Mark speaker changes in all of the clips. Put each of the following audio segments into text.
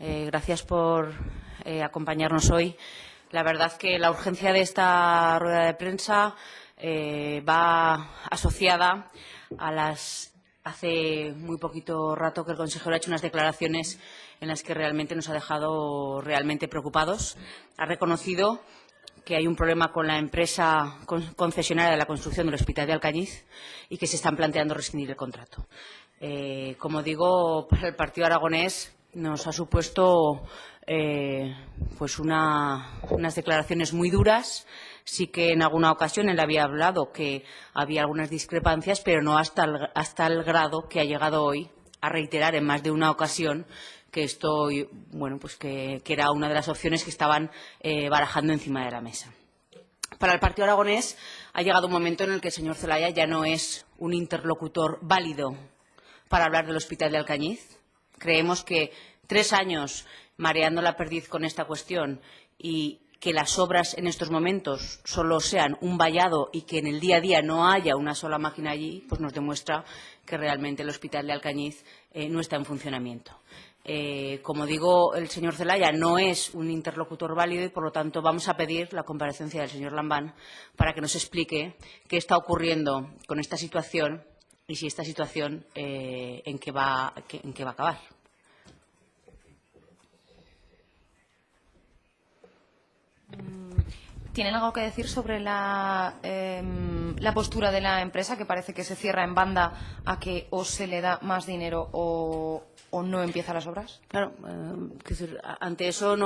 Speaker 1: Gracias por acompañarnos hoy. La verdad que la urgencia de esta rueda de prensa va asociada a las... Hace muy poquito rato que el consejero ha hecho unas declaraciones en las que realmente nos ha dejado realmente preocupados. Ha reconocido que hay un problema con la empresa concesionaria de la construcción del Hospital de Alcañiz y que se están planteando rescindir el contrato. Como digo, para el Partido Aragonés nos ha supuesto pues unas declaraciones muy duras. Sí que en alguna ocasión él había hablado que había algunas discrepancias, pero no hasta el grado que ha llegado hoy a reiterar en más de una ocasión que esto, bueno, pues que era una de las opciones que estaban barajando encima de la mesa. Para el Partido Aragonés ha llegado un momento en el que el señor Zelaya ya no es un interlocutor válido para hablar del Hospital de Alcañiz. Creemos que 3 años mareando la perdiz con esta cuestión y que las obras en estos momentos solo sean un vallado y que en el día a día no haya una sola máquina allí, pues nos demuestra que realmente el Hospital de Alcañiz no está en funcionamiento. Como digo, el señor Zelaya no es un interlocutor válido y, por lo tanto, vamos a pedir la comparecencia del señor Lambán para que nos explique qué está ocurriendo con esta situación y si esta situación en qué va a acabar.
Speaker 2: ¿Tienen algo que decir sobre la postura de la empresa, que parece que se cierra en banda a que o se le da más dinero o no empieza las obras?
Speaker 1: Claro, ante eso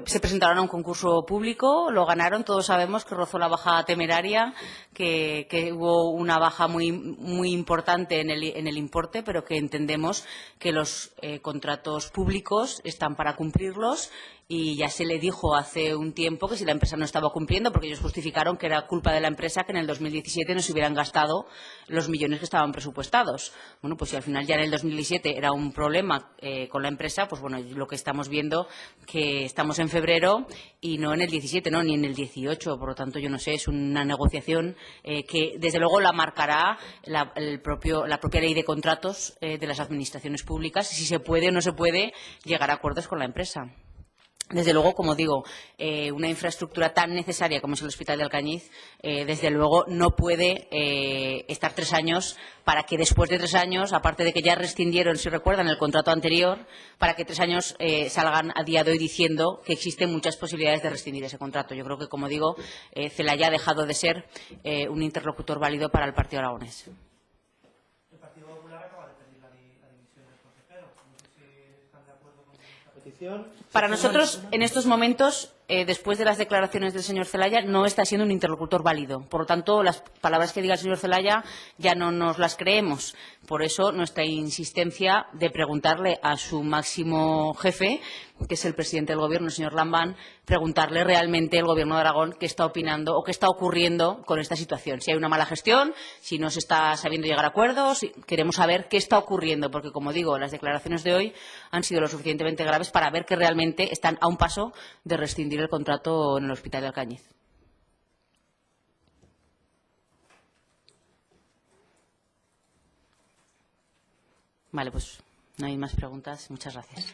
Speaker 1: se presentaron a un concurso público, lo ganaron, todos sabemos que rozó la baja temeraria, que hubo una baja muy importante en el importe, pero que entendemos que los contratos públicos están para cumplirlos. Y ya se le dijo hace un tiempo que si la empresa no estaba cumpliendo, porque ellos justificaron que era culpa de la empresa que en el 2017 no se hubieran gastado los millones que estaban presupuestados. Bueno, pues si al final ya en el 2017 era un problema con la empresa, pues bueno, lo que estamos viendo que estamos en febrero y no en el 17, no, ni en el 18. Por lo tanto, yo no sé, es una negociación que desde luego la marcará la propia ley de contratos de las administraciones públicas, si se puede o no se puede llegar a acuerdos con la empresa. Desde luego, como digo, una infraestructura tan necesaria como es el Hospital de Alcañiz, desde luego no puede estar 3 años para que después de 3 años, aparte de que ya rescindieron, si recuerdan, el contrato anterior, para que 3 años salgan a día de hoy diciendo que existen muchas posibilidades de rescindir ese contrato. Yo creo que, como digo, Zelaya ha dejado de ser un interlocutor válido para el Partido Aragonés. Para nosotros, en estos momentos, después de las declaraciones del señor Zelaya, no está siendo un interlocutor válido. Por lo tanto, las palabras que diga el señor Zelaya ya no nos las creemos. Por eso, nuestra insistencia de preguntarle a su máximo jefe, que es el presidente del Gobierno, el señor Lambán, preguntarle realmente el Gobierno de Aragón qué está opinando o qué está ocurriendo con esta situación. Si hay una mala gestión, si no se está sabiendo llegar a acuerdos, queremos saber qué está ocurriendo, porque, como digo, las declaraciones de hoy han sido lo suficientemente graves para ver que realmente están a un paso de rescindir el contrato en el Hospital de Alcañiz. Vale, pues no hay más preguntas. Muchas gracias.